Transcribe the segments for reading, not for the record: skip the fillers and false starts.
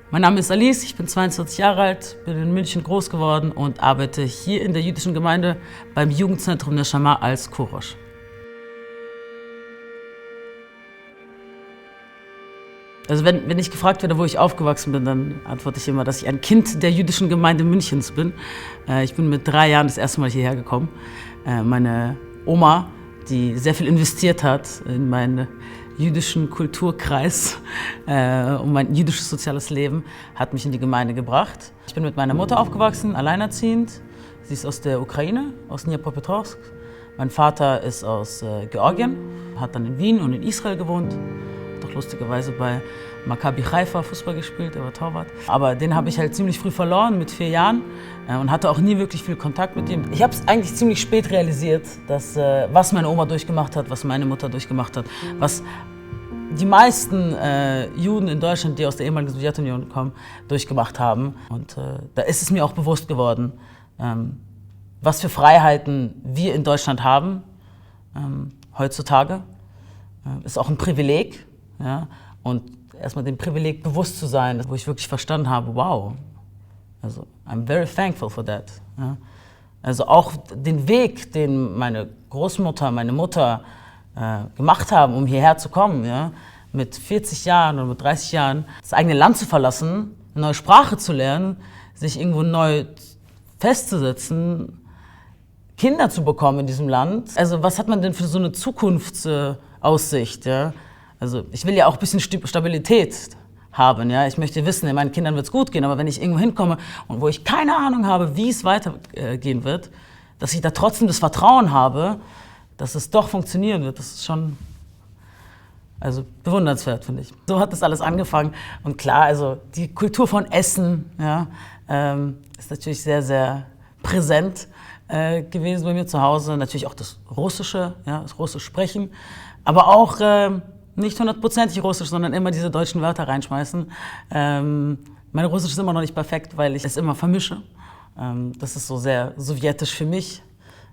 Mein Name ist Alice, ich bin 22 Jahre alt, bin in München groß geworden und arbeite hier in der jüdischen Gemeinde beim Jugendzentrum Neshama als Korosh. Also wenn ich gefragt werde, wo ich aufgewachsen bin, dann antworte ich immer, dass ich ein Kind der jüdischen Gemeinde Münchens bin. Ich bin mit 3 Jahren das erste Mal hierher gekommen. Meine Oma, die sehr viel investiert hat in meinen jüdischen Kulturkreis und mein jüdisches soziales Leben, hat mich in die Gemeinde gebracht. Ich bin mit meiner Mutter aufgewachsen, alleinerziehend. Sie ist aus der Ukraine, aus Dnipropetrovsk. Mein Vater ist aus Georgien, hat dann in Wien und in Israel gewohnt. Doch lustigerweise bei Maccabi Haifa Fußball gespielt, er war Torwart. Aber den habe ich halt ziemlich früh verloren, mit 4 Jahren, und hatte auch nie wirklich viel Kontakt mit ihm. Ich habe es eigentlich ziemlich spät realisiert, dass was meine Oma durchgemacht hat, was meine Mutter durchgemacht hat, was die meisten Juden in Deutschland, die aus der ehemaligen Sowjetunion kommen, durchgemacht haben. Und da ist es mir auch bewusst geworden, was für Freiheiten wir in Deutschland haben heutzutage. Ist auch ein Privileg. Ja, und erstmal dem Privileg bewusst zu sein, wo ich wirklich verstanden habe, wow, also I'm very thankful for that. Ja. Also auch den Weg, den meine Großmutter, meine Mutter gemacht haben, um hierher zu kommen, ja, mit 40 Jahren oder mit 30 Jahren, das eigene Land zu verlassen, eine neue Sprache zu lernen, sich irgendwo neu festzusetzen, Kinder zu bekommen in diesem Land. Also was hat man denn für so eine Zukunftsaussicht? Ja? Also ich will ja auch ein bisschen Stabilität haben. Ja? Ich möchte wissen, meinen Kindern wird es gut gehen, aber wenn ich irgendwo hinkomme und wo ich keine Ahnung habe, wie es weitergehen wird, dass ich da trotzdem das Vertrauen habe, dass es doch funktionieren wird, das ist schon bewundernswert, finde ich. So hat das alles angefangen. Und klar, also die Kultur von Essen, ja, ist natürlich sehr, sehr präsent gewesen bei mir zu Hause. Natürlich auch das Russische, ja, das Russisch sprechen, aber auch nicht 100%ig Russisch, sondern immer diese deutschen Wörter reinschmeißen. Mein Russisch ist immer noch nicht perfekt, weil ich es immer vermische. Das ist so sehr sowjetisch für mich.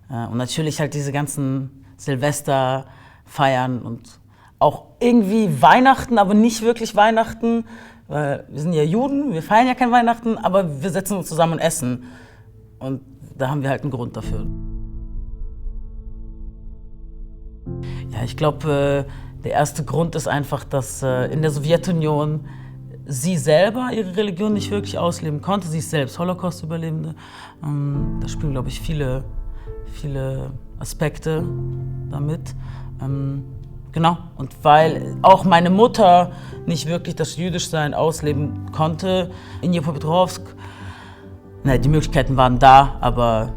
Und natürlich halt diese ganzen Silvesterfeiern und auch irgendwie Weihnachten, aber nicht wirklich Weihnachten. Wir sind ja Juden, wir feiern ja kein Weihnachten, aber wir setzen uns zusammen und essen. Und da haben wir halt einen Grund dafür. Ja, ich glaube, der erste Grund ist einfach, dass in der Sowjetunion sie selber ihre Religion nicht wirklich ausleben konnte. Sie ist selbst Holocaust-Überlebende. Da spielen, glaube ich, viele Aspekte damit. Genau. Und weil auch meine Mutter nicht wirklich das Jüdischsein ausleben konnte in Dnipropetrovsk, die Möglichkeiten waren da, aber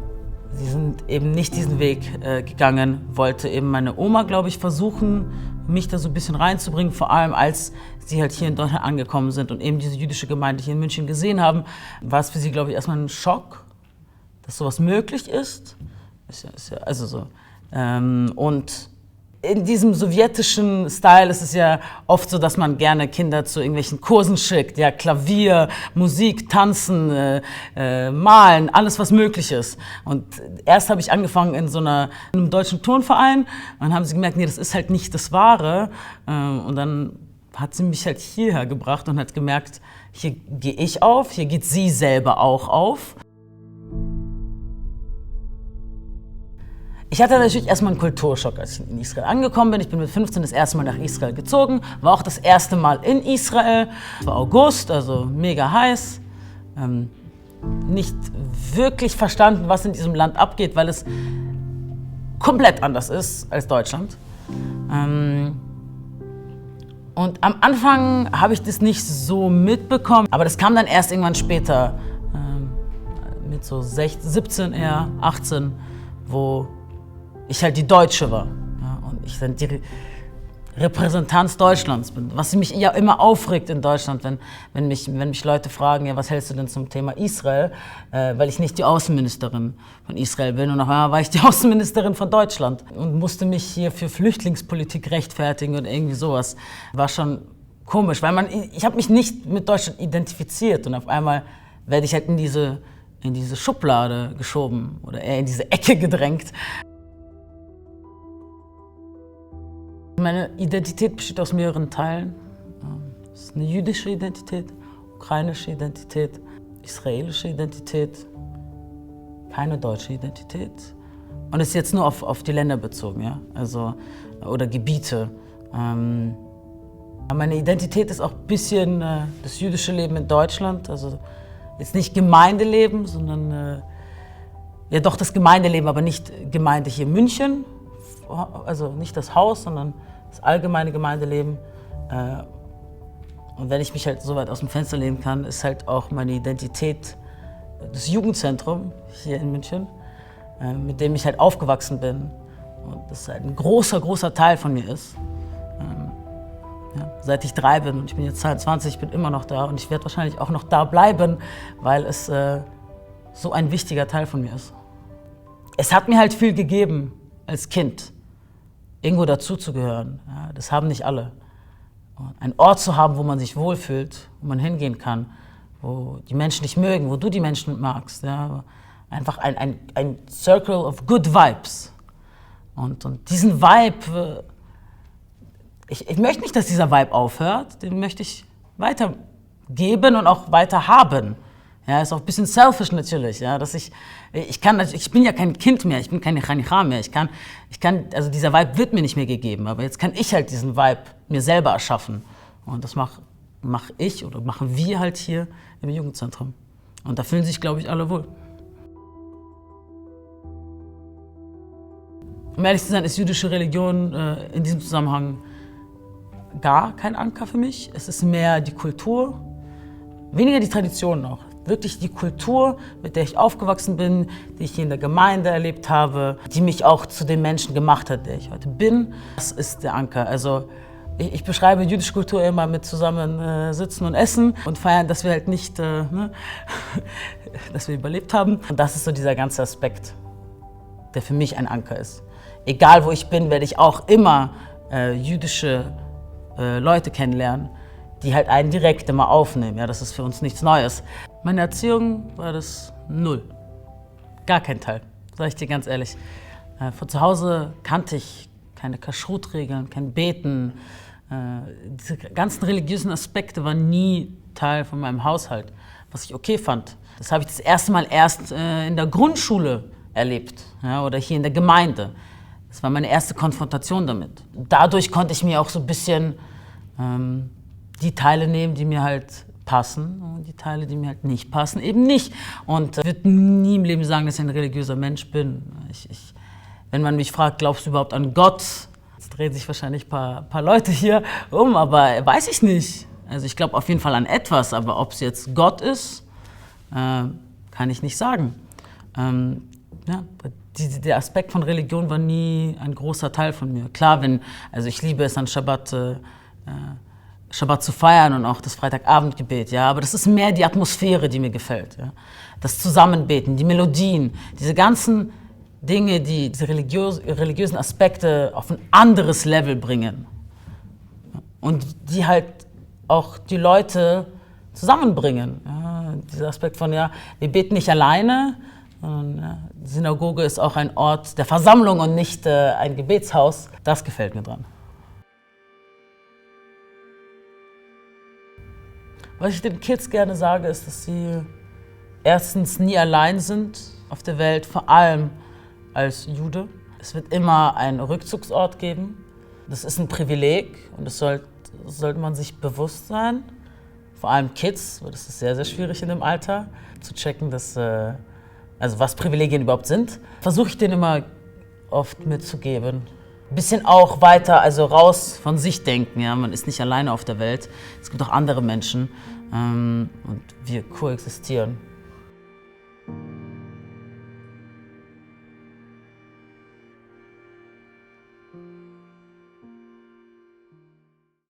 sie sind eben nicht diesen Weg gegangen, wollte eben meine Oma, glaube ich, versuchen, mich da so ein bisschen reinzubringen, vor allem als sie halt hier in Deutschland angekommen sind und eben diese jüdische Gemeinde hier in München gesehen haben, war es für sie, glaube ich, erstmal ein Schock, dass sowas möglich ist. Und in diesem sowjetischen Style ist es ja oft so, dass man gerne Kinder zu irgendwelchen Kursen schickt, ja, Klavier, Musik, Tanzen, Malen, alles was möglich ist. Und erst habe ich angefangen in einem deutschen Turnverein und dann haben sie gemerkt, nee, das ist halt nicht das Wahre. Und dann hat sie mich halt hierher gebracht und hat gemerkt, hier gehe ich auf, hier geht sie selber auch auf. Ich hatte natürlich erstmal einen Kulturschock, als ich in Israel angekommen bin. Ich bin mit 15 das erste Mal nach Israel gezogen, war auch das erste Mal in Israel. Es war August, also mega heiß. Nicht wirklich verstanden, was in diesem Land abgeht, weil es komplett anders ist als Deutschland. Und am Anfang habe ich das nicht so mitbekommen, aber das kam dann erst irgendwann später, mit so 17, eher 18, wo ich halt die Deutsche war, ja, und ich dann die Repräsentanz Deutschlands bin. Was mich ja immer aufregt in Deutschland, wenn mich Leute fragen, ja, was hältst du denn zum Thema Israel, weil ich nicht die Außenministerin von Israel bin und auf einmal war ich die Außenministerin von Deutschland und musste mich hier für Flüchtlingspolitik rechtfertigen und irgendwie sowas. War schon komisch, weil ich habe mich nicht mit Deutschland identifiziert und auf einmal werde ich halt in diese Schublade geschoben oder eher in diese Ecke gedrängt. Meine Identität besteht aus mehreren Teilen. Es ist eine jüdische Identität ukrainische Identität, israelische Identität, keine deutsche Identität. Und ist jetzt nur auf die Länder bezogen, ja? Also, oder Gebiete. Meine Identität ist auch ein bisschen das jüdische Leben in Deutschland. Also jetzt nicht Gemeindeleben, sondern ja doch das Gemeindeleben, aber nicht Gemeinde hier in München. Also nicht das Haus, sondern das allgemeine Gemeindeleben. Und wenn ich mich halt so weit aus dem Fenster lehnen kann, ist halt auch meine Identität das Jugendzentrum hier in München, mit dem ich halt aufgewachsen bin. Und das halt ein großer, großer Teil von mir ist. Ja, seit ich 3 bin und ich bin jetzt 22, ich bin immer noch da und ich werde wahrscheinlich auch noch da bleiben, weil es so ein wichtiger Teil von mir ist. Es hat mir halt viel gegeben als Kind, irgendwo dazuzugehören. Ja, das haben nicht alle. Einen Ort zu haben, wo man sich wohlfühlt, wo man hingehen kann, wo die Menschen dich mögen, wo du die Menschen magst. Ja. Einfach ein Circle of good vibes. Und diesen Vibe, ich möchte nicht, dass dieser Vibe aufhört, den möchte ich weitergeben und auch weiter haben. Ja, ist auch ein bisschen selfish natürlich, ja, dass ich bin ja kein Kind mehr, ich bin keine Chanicha mehr, also dieser Vibe wird mir nicht mehr gegeben, aber jetzt kann ich halt diesen Vibe mir selber erschaffen. Und das mache ich oder machen wir halt hier im Jugendzentrum. Und da fühlen sich, glaube ich, alle wohl. Um ehrlich zu sein, ist jüdische Religion in diesem Zusammenhang gar kein Anker für mich. Es ist mehr die Kultur, weniger die Tradition noch. Wirklich die Kultur, mit der ich aufgewachsen bin, die ich hier in der Gemeinde erlebt habe, die mich auch zu dem Menschen gemacht hat, der ich heute bin. Das ist der Anker. Also ich beschreibe jüdische Kultur immer mit zusammen sitzen und essen und feiern, dass wir halt nicht, dass wir überlebt haben. Und das ist so dieser ganze Aspekt, der für mich ein Anker ist. Egal wo ich bin, werde ich auch immer jüdische Leute kennenlernen, die halt einen direkt immer aufnehmen. Ja, das ist für uns nichts Neues. Meine Erziehung war das 0. Gar kein Teil, sage ich dir ganz ehrlich. Von zu Hause kannte ich keine Kashrut-Regeln, kein Beten. Diese ganzen religiösen Aspekte waren nie Teil von meinem Haushalt, was ich okay fand. Das habe ich das erste Mal erst in der Grundschule erlebt, ja, oder hier in der Gemeinde. Das war meine erste Konfrontation damit. Dadurch konnte ich mir auch so ein bisschen die Teile nehmen, die mir halt passen und die Teile, die mir halt nicht passen, eben nicht. Und ich würde nie im Leben sagen, dass ich ein religiöser Mensch bin. Wenn man mich fragt, glaubst du überhaupt an Gott? Jetzt drehen sich wahrscheinlich ein paar Leute hier um, aber weiß ich nicht. Also ich glaube auf jeden Fall an etwas, aber ob es jetzt Gott ist, kann ich nicht sagen. Ja, der Aspekt von Religion war nie ein großer Teil von mir. Klar, also ich liebe es an Schabbat zu feiern und auch das Freitagabendgebet, ja, aber das ist mehr die Atmosphäre, die mir gefällt, ja. Das Zusammenbeten, die Melodien, diese ganzen Dinge, die diese religiösen Aspekte auf ein anderes Level bringen und die halt auch die Leute zusammenbringen. Ja. Dieser Aspekt von, ja, wir beten nicht alleine, sondern ja, die Synagoge ist auch ein Ort der Versammlung und nicht ein Gebetshaus, das gefällt mir dran. Was ich den Kids gerne sage, ist, dass sie erstens nie allein sind auf der Welt, vor allem als Jude. Es wird immer einen Rückzugsort geben. Das ist ein Privileg und das sollte man sich bewusst sein. Vor allem Kids, weil das ist sehr, sehr schwierig in dem Alter, zu checken, also was Privilegien überhaupt sind. Versuche ich denen immer oft mitzugeben. Ein bisschen auch weiter, also raus von sich denken. Ja? Man ist nicht alleine auf der Welt. Es gibt auch andere Menschen und wir koexistieren.